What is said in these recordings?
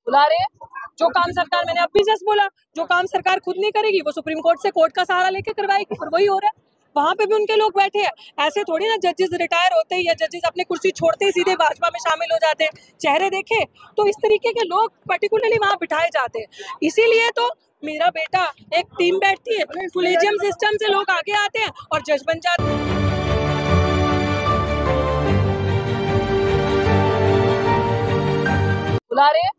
बुला रहे हैं। जो काम सरकार, मैंने अभी जस्ट बोला, जो काम सरकार खुद नहीं करेगी वो सुप्रीम कोर्ट से, कोर्ट का सहारा लेके करवाएगी, और वही हो रहा है। वहां पे भी उनके लोग बैठे हैं। ऐसे थोड़ी ना जजेस रिटायर होते ही या जजेस अपनी कुर्सी छोड़ते ही सीधे भाजपा में शामिल हो जाते हैं। चेहरे देखे तो इस तरीके के लोग पर्टिकुलरली वहां बिठाए जाते हैं। इसीलिए तो मेरा बेटा, एक टीम बैठती है, कोलेजियम सिस्टम से लोग आगे आते हैं और जज बन जाते हैं। बुला रहे हैं।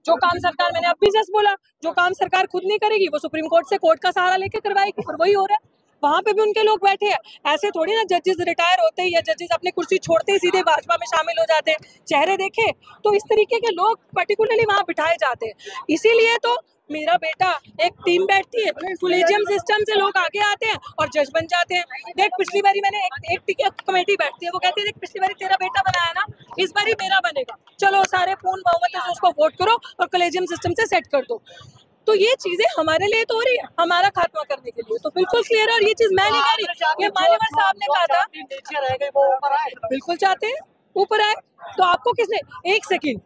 जो काम सरकार, मैंने अभी जस्ट बोला, जो काम सरकार खुद नहीं करेगी वो सुप्रीम कोर्ट से, कोर्ट का सहारा लेके करवाएगी, और वही हो रहा है। वहां पे भी उनके लोग बैठे हैं। ऐसे थोड़ी ना जजेस रिटायर होते ही या जजेस अपनी कुर्सी छोड़ते ही सीधे भाजपा में शामिल हो जाते हैं। चेहरे देखे तो इस तरीके के लोग पर्टिकुलरली वहां बिठाए जाते हैं। इसीलिए तो मेरा बेटा, एक टीम बैठती है, कोलेजियम सिस्टम से लोग आगे आते हैं और जज बन जाते हैं। देख, पिछली बारी मैंने एक टिकट कमेटी बैठती है, वो कहती है देख पिछली बारी तेरा बेटा बनाया ना, इस बारी मेरा बनेगा, चलो सारे पूर्ण बहुमत से उसको वोट करो और कोलेजियम सिस्टम से सेट कर दो। तो ये चीजें हमारे लिए तो हो रही है, हमारा खात्मा करने के लिए तो बिल्कुल क्लियर है। और ये चीज मैं नहीं कह रही, ये मान्यवर साहब ने कहा था, बिल्कुल चाहते हैं ऊपर आए। तो आपको किसने, एक सेकेंड,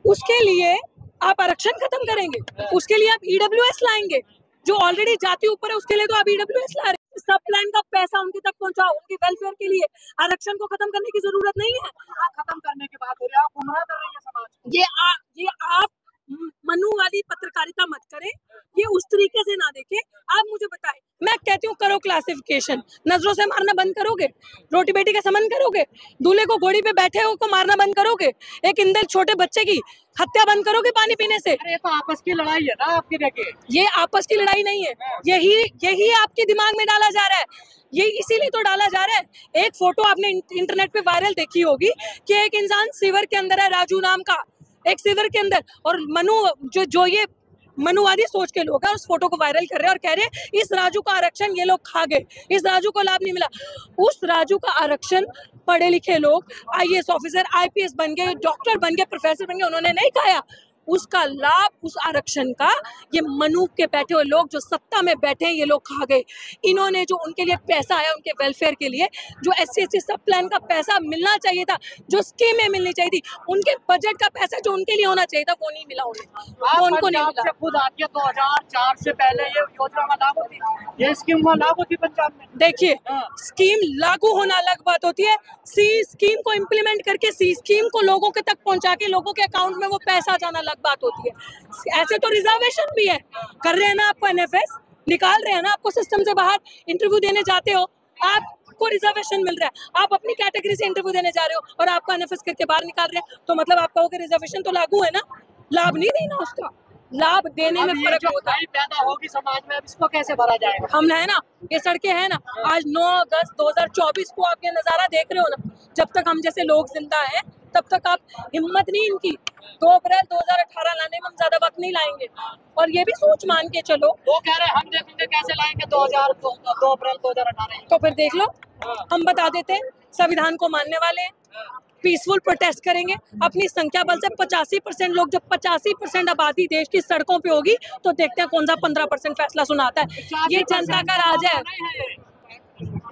उसके लिए आप आरक्षण खत्म करेंगे, उसके लिए आप ईडब्ल्यूएस लाएंगे, जो ऑलरेडी जाति ऊपर है उसके लिए तो आप ईडब्ल्यूएस ला रहे हैं। सब प्लान का पैसा उनके तक पहुंचाओ, उनके वेलफेयर के लिए। आरक्षण को खत्म करने की जरूरत नहीं है। खत्म करने की बात हो रही है, आप गुमराह कर रही है समाज। ये आप मनु वाली पत्रकारिता मत करें, ये उस तरीके से ना देखें। आप मुझे बताएं, मैं कहती हूँ करो क्लासिफिकेशन, नजरों से मारना बंद करोगे, रोटी बेटी का संबंध करोगे, दूल्हे को घोड़ी पे बैठे हो को मारना बंद करोगे, एक इंदल छोटे बच्चे की हत्या बंद करोगे पानी पीने से। अरे तो आपस की लड़ाई है ना आपकी जगह, ये आपस की लड़ाई नहीं है, यही आपके दिमाग में डाला जा रहा है। ये इसीलिए तो डाला जा रहा है। एक फोटो आपने इंटरनेट पे वायरल देखी होगी कि एक इंसान सीवर के अंदर है, राजू नाम का, एक सीवर के अंदर, और मनु जो ये मनुवादी सोच के लोग हैं उस फोटो को वायरल कर रहे हैं और कह रहे हैं इस राजू का आरक्षण ये लोग खा गए, इस राजू को लाभ नहीं मिला। उस राजू का आरक्षण पढ़े लिखे लोग, आईएएस ऑफिसर, आईपीएस बन गए, डॉक्टर बन गए, प्रोफेसर बन गए, उन्होंने नहीं खाया उसका लाभ, उस आरक्षण का। ये मनु के बैठे हुए लोग जो सत्ता में बैठे हैं ये लोग खा गए। इन्होंने जो उनके लिए पैसा आया, उनके वेलफेयर के लिए, जो SC/ST सब प्लान का पैसा मिलना चाहिए था, जो स्कीमें मिलनी चाहिए थी, उनके बजट का पैसा जो उनके लिए होना चाहिए था वो नहीं मिला उन्हें, वो उनको नहीं मिला। खुद आती है 2004 से पहले ये योजना में लागू थी, ये स्कीम लागू थी पंजाब में। देखिए, स्कीम लागू होना अलग बात होती है, सी स्कीम को इम्प्लीमेंट करके सी स्कीम को लोगों के तक पहुंचा के लोगों के अकाउंट में वो पैसा जाना अलग बात होती है। ऐसे तो रिजर्वेशन भी है, कर रहे हैं ना आपको NFS, निकाल रहे हैं ना आपको सिस्टम से बाहर, इंटरव्यू देने जाते हो आपको रिजर्वेशन मिल रहा है, आप अपनी कैटेगरी से इंटरव्यू देने जा रहे हो और आपको NFS करके बाहर निकाल रहे हैं, तो मतलब आप कहोगे रिजर्वेशन तो लागू है ना, लाभ नहीं देना, उसका लाभ देने में फर्क होता है। पैदा होगी समाज में, अब इसको कैसे भरा जाएगा? हम है ना, ये सड़कें हैं ना, आज 9 अगस्त 2024 को आप ये नजारा देख रहे हो ना, जब तक हम जैसे लोग जिंदा हैं तब तक आप हिम्मत नहीं इनकी 2 अप्रैल 2018 लाने में हम ज्यादा वक्त नहीं लाएंगे। और ये भी सोच मान के चलो, वो कह रहे हैं हम देखेंगे कैसे लाएंगे 2 अप्रैल 2018, तो फिर देख लो, हम बता देते हैं, संविधान को मानने वाले हैं, पीसफुल प्रोटेस्ट करेंगे, अपनी संख्या बल से 85% लोग, जब 85% आबादी देश की सड़कों पे होगी तो देखते हैं कौन सा 15% फैसला सुनाता है। ये जनता का राज है,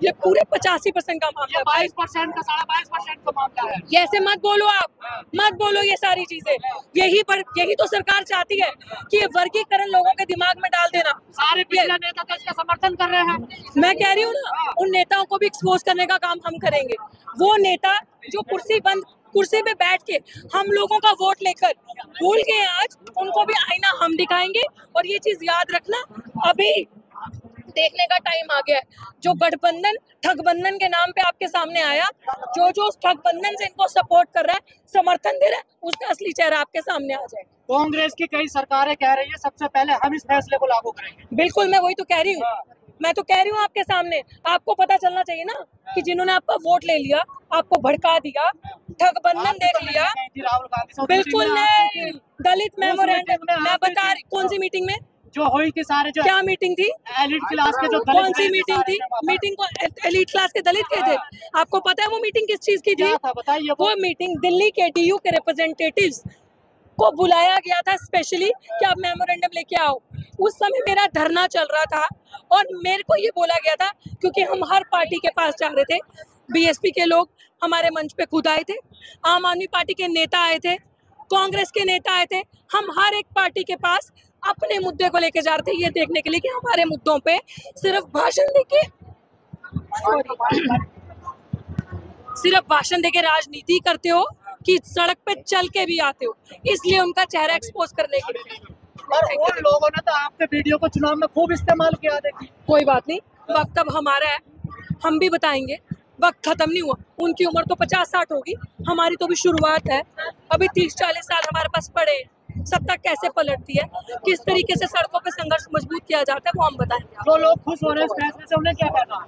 ये पूरे 85% का मामला है, 22% का 22.5% का मामला है। ये ऐसे मत बोलो, आप मत बोलो ये सारी चीजें। यही तो सरकार चाहती है कि ये वर्गीकरण लोगों के दिमाग में डाल देना। सारे पिछले नेता तो इसका समर्थन कर रहे हैं। मैं कह रही हूँ ना, उन नेताओं को भी एक्सपोज करने का काम हम करेंगे। वो नेता जो कुर्सी पे बैठ के हम लोगों का वोट लेकर भूल गए आज, उनको भी आईना हम दिखाएंगे। और ये चीज याद रखना, अभी देखने का टाइम आ गया है, जो गठबंधन ठगबंधन के नाम पे आपके सामने आया, जो उस ठगबंधन से इनको सपोर्ट कर रहा है, समर्थन दे रहा है, उसका असली चेहरा आपके सामने आ जाए। कांग्रेस की कई सरकारें कह रही है सबसे पहले हम इस फैसले को लागू करेंगे। बिल्कुल, मैं वही तो कह रही हूँ, मैं तो कह रही हूँ आपके सामने। आपको पता चलना चाहिए ना कि जिन्होंने आपका वोट ले लिया, आपको भड़का दिया, ठगबंधन देख लिया। राहुल गांधी बिल्कुल नहीं, दलित मेमोरेंडम, मैं बता रही, कौन सी मीटिंग में जो हुई थी, सारे जो क्या मीटिंग थी, एलिट क्लास के जो कौन सी मीटिंग थी? मीटिंग को एलिट क्लास के दलित गए थे। आपको पता है वो मीटिंग किस चीज की थी? बताइए। वो मीटिंग दिल्ली के DU के रिप्रेजेंटेटिव्स को बुलाया गया था स्पेशली कि आप मेमोरेंडम लेके आओ। उस समय मेरा धरना चल रहा था और मेरे को ये बोला गया था, क्योंकि हम हर पार्टी के पास जा रहे थे, BSP के लोग हमारे मंच पे खुद आए थे, आम आदमी पार्टी के नेता आए थे, कांग्रेस के नेता आए थे, हम हर एक पार्टी के पास अपने मुद्दे को लेके जा रहे थे, ये देखने के लिए कि हमारे मुद्दों पे सिर्फ भाषण देके राजनीति करते हो कि सड़क पे चल के भी आते हो, इसलिए उनका चेहरा एक्सपोज करने के लिए। और उन लोगों ने तो आपके वीडियो को चुनाव में खूब इस्तेमाल किया। देखिए कोई बात नहीं, वक्त अब हमारा है, हम भी बताएंगे, वक्त खत्म नहीं हुआ। उनकी उम्र तो 50-60 होगी, हमारी तो भी शुरुआत है। अभी 30-40 साल हमारे पास पड़े, सत्ता कैसे पलटती है, किस तरीके से सड़कों पे संघर्ष मजबूत किया जाता है, वो हम बताएंगे। जो लोग खुश हो रहे हैं इस फैसले से, उन्हें क्या कहना है?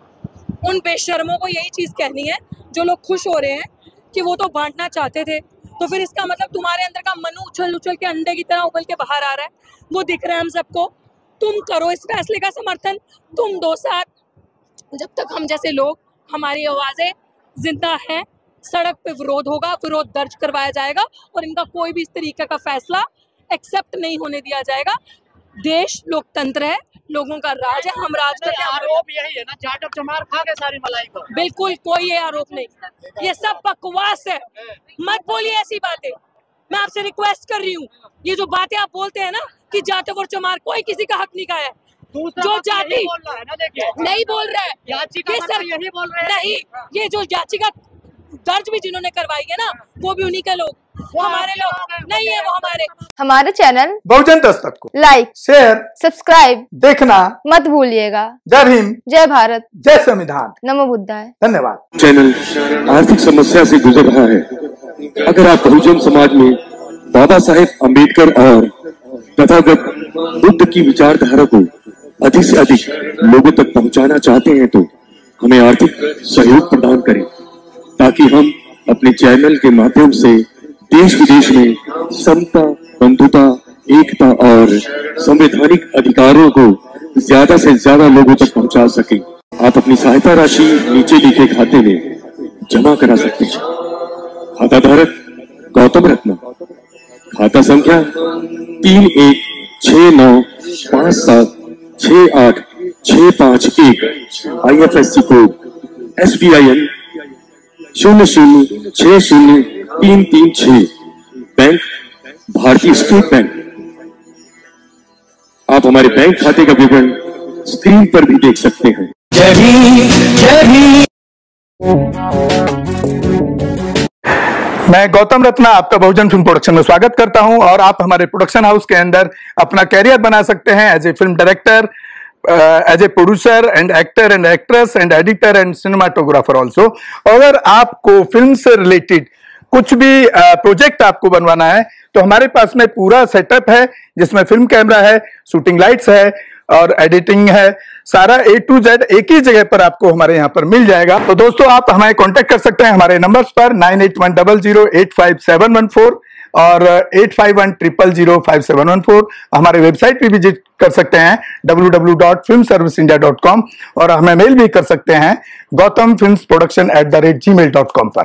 उन बेशर्मों को यही चीज कहनी है, जो लोग खुश हो रहे हैं कि वो तो बांटना चाहते थे, तो फिर इसका मतलब तुम्हारे अंदर का मन उछल उछल के अंडे की तरह उबल के बाहर आ रहा है, वो दिख रहा है हम सबको। तुम करो इस फैसले का समर्थन, तुम दो साथ, जब तक हम जैसे लोग, हमारी आवाजें जिंदा हैं, सड़क पे विरोध होगा, विरोध दर्ज करवाया जाएगा और इनका कोई भी इस तरीके का फैसला एक्सेप्ट नहीं होने दिया जाएगा। देश लोकतंत्र है, लोगों का राज है, हम राज करते हैं। आरोप यही है ना, जाटव चमार खा गए सारी मलाई को। बिल्कुल कोई ये आरोप नहीं, ये सब बकवास है, मत बोलिए ऐसी बातें। मैं आपसे रिक्वेस्ट कर रही हूँ, ये जो बातें आप बोलते हैं ना कि जाटव और चमार, कोई किसी का हक नहीं खाया है। जो जाति बोल रहा है ना, देखिए नहीं बोल रहा है, याचिका यही बोल रहे हैं। नहीं, ये जो याचिका दर्ज भी जिन्होंने करवाई है ना, वो भी उन्हीं के लोग, हमारे लोग नहीं है, वो हमारे चैनल बहुजन दस्तक को लाइक, शेयर, सब्सक्राइब देखना मत भूलिएगा। जय भीम, जय भारत, जय संविधान, नमो बुद्धाय। धन्यवाद। चैनल आर्थिक समस्या से गुजर रहा है। अगर आप बहुजन समाज में बाबा साहेब अम्बेडकर और तथागत बुद्ध की विचारधारा को अधिक से अधिक लोगों तक पहुंचाना चाहते हैं तो हमें आर्थिक सहयोग प्रदान करें, ताकि हम अपने चैनल के माध्यम से देश विदेश में समता, बंधुता, एकता और संवैधानिक अधिकारों को ज्यादा से ज्यादा लोगों तक पहुंचा सकें। आप अपनी सहायता राशि नीचे लिखे खाते में जमा करा सकते हैं। खाता धारक गौतम रत्न, खाता संख्या 3169576865 IFSC कोड SBIN 0060336, बैंक भारतीय स्टेट बैंक। आप हमारे बैंक खाते का विवरण स्क्रीन पर भी देख सकते हैं। जय भीम, जय भीम। मैं गौतम रत्ना आपका बहुजन फिल्म प्रोडक्शन में स्वागत करता हूं और आप हमारे प्रोडक्शन हाउस के अंदर अपना कैरियर बना सकते हैं as a film director, as a producer and actor and actress and editor and cinematographer also. अगर आपको फिल्म से रिलेटेड कुछ भी प्रोजेक्ट आपको बनवाना है तो हमारे पास में पूरा सेटअप है, जिसमें फिल्म कैमरा है, शूटिंग लाइट्स है और एडिटिंग है। सारा A to Z एक ही जगह पर आपको हमारे यहाँ पर मिल जाएगा। तो दोस्तों आप हमें कांटेक्ट कर सकते हैं हमारे नंबर्स पर 9810085714 और 8510005714। हमारे वेबसाइट पे विजिट कर सकते हैं www.filmserviceindia.com और हमें मेल भी कर सकते हैं gautamfilmsproduction@gmail.com पर।